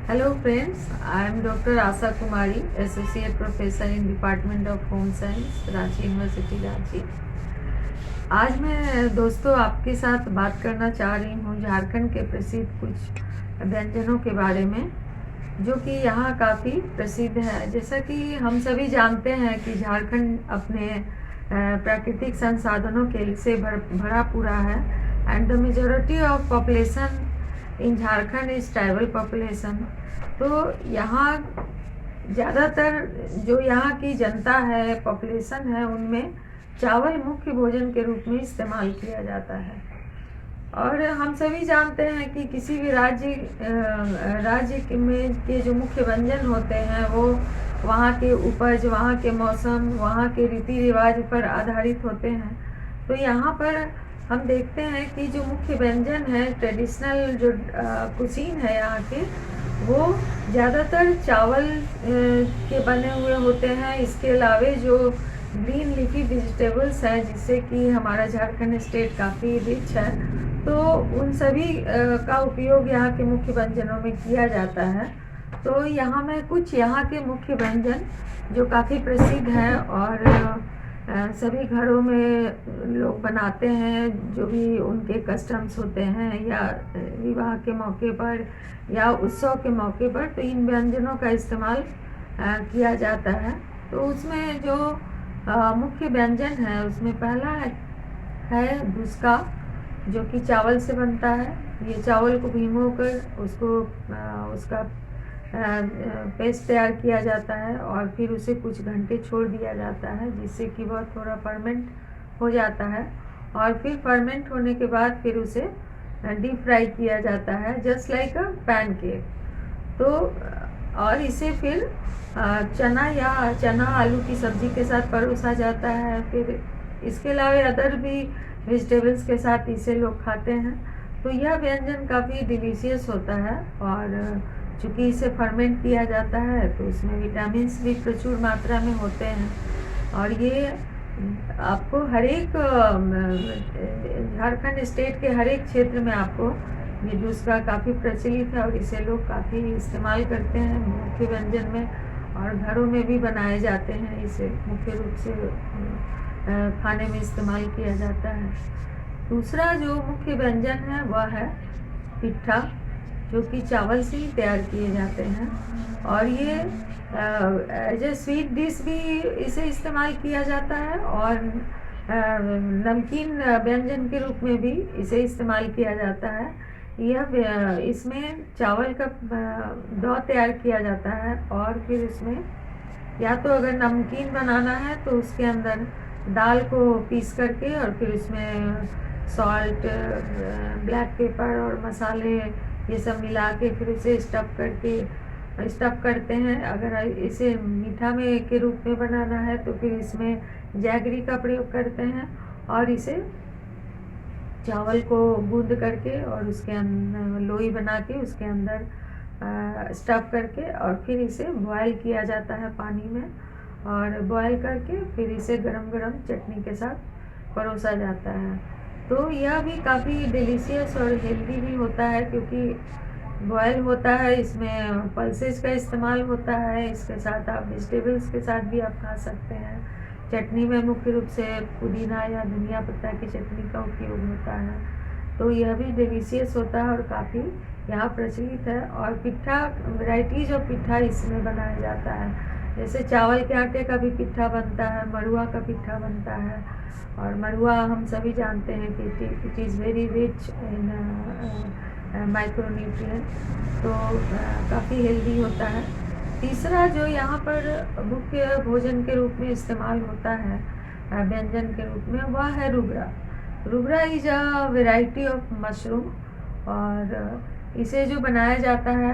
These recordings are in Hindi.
Hello friends, I am Dr. Asa Kumari, Associate Professor in Department of Home Science, Ranchi University, Ranchi। आज मैं दोस्तों आपके साथ बात करना चाह रही हूँ झारखंड के प्रसिद्ध कुछ व्यंजनों के बारे में, जो कि यहाँ काफ़ी प्रसिद्ध है। जैसा कि हम सभी जानते हैं कि झारखंड अपने प्राकृतिक संसाधनों के से भरा पूरा है and the majority of population in Jharkhand is tribal population. तो यहाँ ज़्यादातर जो यहाँ की जनता है, पॉपुलेशन है, उनमें चावल मुख्य भोजन के रूप में इस्तेमाल किया जाता है। और हम सभी जानते हैं कि किसी भी राज्य में के जो मुख्य व्यंजन होते हैं वो वहाँ के उपज, वहाँ के मौसम, वहाँ के रीति रिवाज पर आधारित होते हैं। तो यहाँ पर हम देखते हैं कि जो मुख्य व्यंजन है, ट्रेडिशनल जो कुजीन है यहाँ के, वो ज़्यादातर चावल के बने हुए होते हैं। इसके अलावा जो ग्रीन लीफी वेजिटेबल्स हैं, जिससे कि हमारा झारखंड स्टेट काफ़ी रिच है, तो उन सभी का उपयोग यहाँ के मुख्य व्यंजनों में किया जाता है। तो यहाँ में कुछ यहाँ के मुख्य व्यंजन जो काफ़ी प्रसिद्ध हैं और सभी घरों में लोग बनाते हैं, जो भी उनके कस्टम्स होते हैं या विवाह के मौके पर या उत्सव के मौके पर, तो इन व्यंजनों का इस्तेमाल किया जाता है। तो उसमें जो मुख्य व्यंजन है, उसमें पहला है धुसका, जो कि चावल से बनता है। ये चावल को भिगोकर उसका पेस्ट तैयार किया जाता है और फिर उसे कुछ घंटे छोड़ दिया जाता है, जिससे कि वह थोड़ा फर्मेंट हो जाता है। और फिर फर्मेंट होने के बाद फिर उसे डीप फ्राई किया जाता है, जस्ट लाइक अ पैनकेक। तो और इसे फिर चना आलू की सब्ज़ी के साथ परोसा जाता है। फिर इसके अलावा अदर भी वेजिटेबल्स के साथ इसे लोग खाते हैं। तो यह व्यंजन काफ़ी डिलीशियस होता है और चूँकि इसे फर्मेंट किया जाता है तो इसमें विटामिन्स भी प्रचुर मात्रा में होते हैं। और ये आपको हर एक झारखंड स्टेट के हर एक क्षेत्र में आपको ये डोसा काफ़ी प्रचलित है और इसे लोग काफ़ी इस्तेमाल करते हैं मुख्य व्यंजन में, और घरों में भी बनाए जाते हैं। इसे मुख्य रूप से खाने में इस्तेमाल किया जाता है। दूसरा जो मुख्य व्यंजन है वह है पिट्ठा, जो कि चावल से ही तैयार किए जाते हैं। और ये एज ए स्वीट डिश भी इसे इस्तेमाल किया जाता है और नमकीन व्यंजन के रूप में भी इसे इस्तेमाल किया जाता है। इसमें चावल का डो तैयार किया जाता है और फिर इसमें या तो अगर नमकीन बनाना है तो उसके अंदर दाल को पीस करके और फिर उसमें सॉल्ट, ब्लैक पेपर और मसाले ये सब मिला के फिर उसे स्टफ़ करते हैं। अगर इसे मीठा में के रूप में बनाना है तो फिर इसमें जैगरी का प्रयोग करते हैं और इसे चावल को गूंद करके और उसके अंदर लोई बना के उसके अंदर स्टफ़ करके और फिर इसे बॉयल किया जाता है पानी में, और बॉयल करके फिर इसे गरम गरम चटनी के साथ परोसा जाता है। तो यह भी काफ़ी डिलीशियस और हेल्दी भी होता है, क्योंकि बॉयल होता है, इसमें पल्सेस का इस्तेमाल होता है। इसके साथ आप वेजिटेबल्स के साथ भी आप खा सकते हैं। चटनी में मुख्य रूप से पुदीना या धनिया पत्ता की चटनी का उपयोग होता है। तो यह भी डिलीशियस होता है और काफ़ी यहाँ प्रचलित है। और पिट्ठा, वैराइटीज़ ऑफ पिट्ठा इसमें बनाया जाता है। जैसे चावल के आटे का भी पिट्ठा बनता है, मड़ुआ का पिट्ठा बनता है। और मड़ुआ हम सभी जानते हैं कि it is very rich in micronutrient, तो काफ़ी हेल्दी होता है। तीसरा जो यहाँ पर मुख्य भोजन के रूप में इस्तेमाल होता है व्यंजन के रूप में, वह है रुबरा। Rubra is a variety of mushroom, और इसे जो बनाया जाता है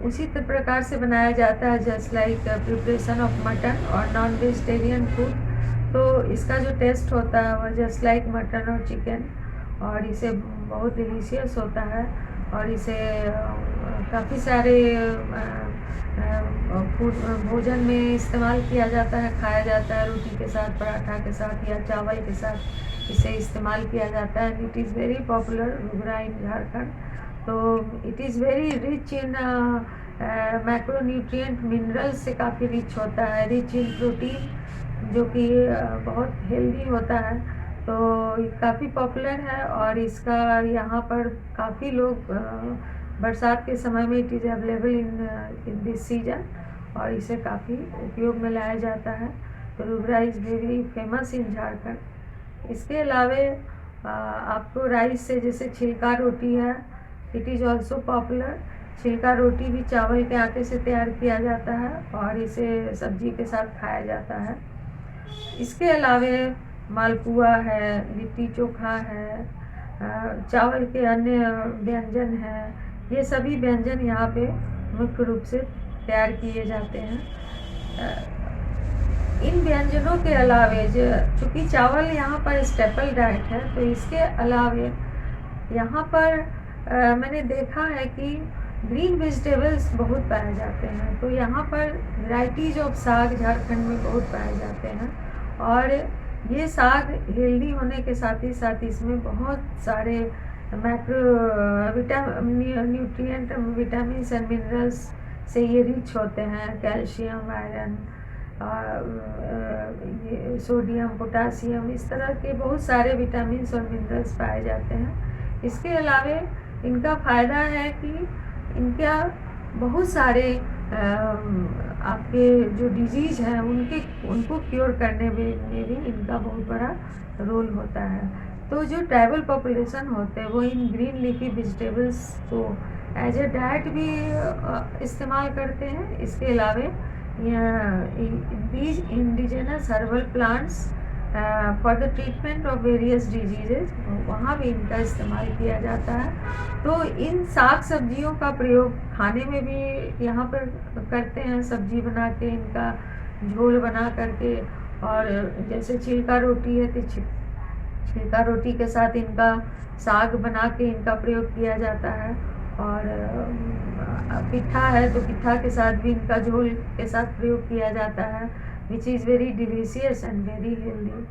उसी प्रकार से बनाया जाता है just like preparation of mutton और नॉन वेजिटेरियन फूड। तो इसका जो टेस्ट होता है वह जस्ट लाइक मटन और चिकन, और इसे बहुत डिलीशियस होता है। और इसे काफ़ी सारे भोजन में इस्तेमाल किया जाता है, खाया जाता है रोटी के साथ, पराठा के साथ या चावल के साथ इसे इस्तेमाल किया जाता है। इट इज़ वेरी पॉपुलर रुबरा इन झारखंड। तो it is very rich in macronutrient minerals से काफ़ी रिच होता है, रिच इन प्रोटीन जो कि बहुत हेल्दी होता है। तो ये काफ़ी पॉपुलर है और इसका यहाँ पर काफ़ी लोग बरसात के समय में it is available in this season और इसे काफ़ी उपयोग में लाया जाता है। तो rubra is very famous in Jharkhand. इसके अलावे आपको राइस से जैसे छिलका रोटी है, इट इज़ ऑल्सो पॉपुलर। छिलका रोटी भी चावल के आटे से तैयार किया जाता है और इसे सब्जी के साथ खाया जाता है। इसके अलावे मालपुआ है, लिट्टी चोखा है, चावल के अन्य व्यंजन हैं। ये सभी व्यंजन यहाँ पे मुख्य रूप से तैयार किए जाते हैं। इन व्यंजनों के अलावे जो चूँकि चावल यहाँ पर स्टेपल डाइट है, तो इसके अलावे यहाँ पर मैंने देखा है कि ग्रीन वेजिटेबल्स बहुत पाए जाते हैं। तो यहाँ पर वैराइटीज़ ऑफ साग झारखंड में बहुत पाए जाते हैं और ये साग हेल्दी होने के साथ ही साथ इसमें बहुत सारे न्यूट्रिएंट विटामिन्स एंड मिनरल्स से ये रिच होते हैं। कैल्शियम, आयरन, ये सोडियम, पोटासियम, इस तरह के बहुत सारे विटामिन्स और मिनरल्स पाए जाते हैं। इसके अलावे इनका फ़ायदा है कि इनका बहुत सारे आपके जो डिजीज़ हैं उनको क्योर करने में भी इनका बहुत बड़ा रोल होता है। तो जो ट्राइबल पॉपुलेशन होते हैं वो इन ग्रीन लीफी वेजिटेबल्स को एज ए डाइट भी इस्तेमाल करते हैं। इसके अलावे these indigenous herbal plants for the treatment of various diseases, वहाँ भी इनका इस्तेमाल किया जाता है। तो इन साग सब्जियों का प्रयोग खाने में भी यहाँ पर करते हैं, सब्जी बना के इनका झोल बना करके। और जैसे छिलका रोटी है तो छिलका रोटी के साथ इनका साग बना के इनका प्रयोग किया जाता है। और पिट्ठा है तो पिट्ठा के साथ भी इनका झोल के साथ प्रयोग किया जाता है, which is very delicious and very healthy.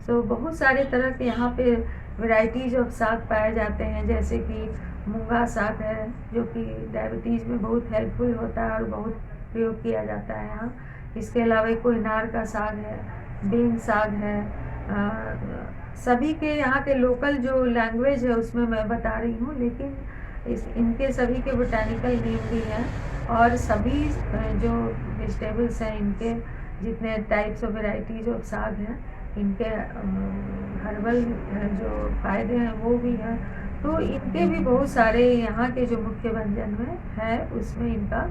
So बहुत सारे तरह के यहाँ पे वैराइटीज़ ऑफ साग पाए जाते हैं, जैसे कि मूंगा साग है जो कि डायबिटीज़ में बहुत हेल्पफुल होता है और बहुत प्रयोग किया जाता है यहाँ। इसके अलावा कोहिनार का साग है, बेन साग है। सभी के यहाँ के लोकल जो लैंग्वेज है उसमें मैं बता रही हूँ, लेकिन इनके सभी के बोटानिकल नेम भी हैं और सभी जो वेजिटेबल्स हैं इनके जितने टाइप्स ऑफ वेराइटीज़ ऑफ साग हैं इनके हर्बल जो फ़ायदे हैं वो भी हैं। तो इनके भी बहुत सारे यहाँ के जो मुख्य व्यंजन में है उसमें इनका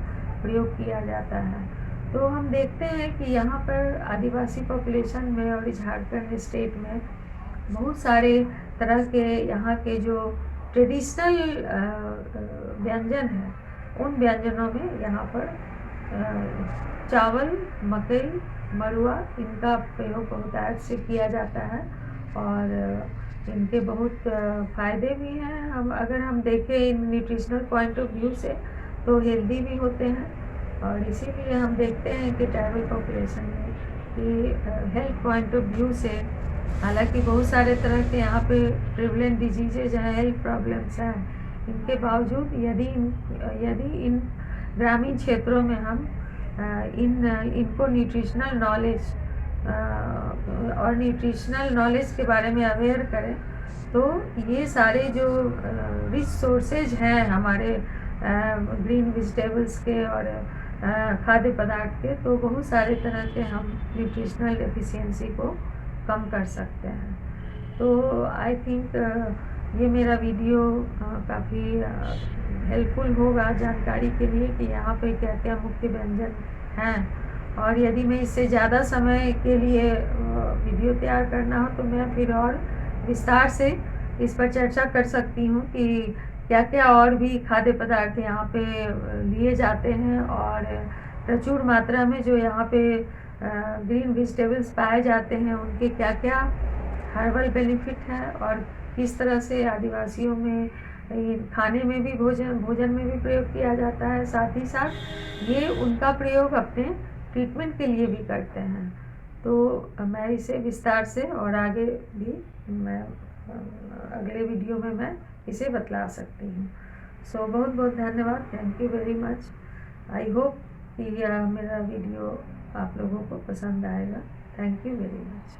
प्रयोग किया जाता है। तो हम देखते हैं कि यहाँ पर आदिवासी पॉपुलेशन में और झारखंड स्टेट में बहुत सारे तरह के यहाँ के जो ट्रेडिशनल व्यंजन हैं उन व्यंजनों में यहाँ पर चावल, मकई, मड़ुआ इनका प्रयोग बहुत आयत से किया जाता है और इनके बहुत फ़ायदे भी हैं। अगर हम देखें इन न्यूट्रिशनल पॉइंट ऑफ व्यू से तो हेल्दी भी होते हैं और इसीलिए हम देखते हैं कि ट्राइबल पॉपुलेशन में कि हेल्थ पॉइंट ऑफ व्यू से हालांकि बहुत सारे तरह के यहाँ पे प्रिवलेंट डिजीजेज हैं, हेल्थ प्रॉब्लम्स हैं, इनके बावजूद यदि इन ग्रामीण क्षेत्रों में हम इनको न्यूट्रिशनल नॉलेज के बारे में अवेयर करें तो ये सारे जो रिच सोर्सेज हैं हमारे ग्रीन वेजिटेबल्स के और खाद्य पदार्थ के, तो बहुत सारे तरह के हम न्यूट्रिशनल डेफिशिएंसी को कम कर सकते हैं। तो आई थिंक ये मेरा वीडियो काफ़ी हेल्पफुल होगा जानकारी के लिए कि यहाँ पे क्या क्या मुख्य व्यंजन हैं। और यदि मैं इससे ज़्यादा समय के लिए वीडियो तैयार करना हो तो मैं फिर और विस्तार से इस पर चर्चा कर सकती हूँ कि क्या क्या और भी खाद्य पदार्थ यहाँ पे लिए जाते हैं और प्रचुर मात्रा में जो यहाँ पे ग्रीन वेजिटेबल्स पाए जाते हैं उनके क्या क्या हर्बल बेनिफिट है और किस तरह से आदिवासियों में खाने में भी भोजन में भी प्रयोग किया जाता है। साथ ही साथ ये उनका प्रयोग अपने ट्रीटमेंट के लिए भी करते हैं। तो मैं इसे विस्तार से और आगे भी मैं अगले वीडियो में मैं इसे बतला सकती हूँ। सो बहुत बहुत धन्यवाद, thank you very much. I hope कि मेरा वीडियो आप लोगों को पसंद आएगा। Thank you very much.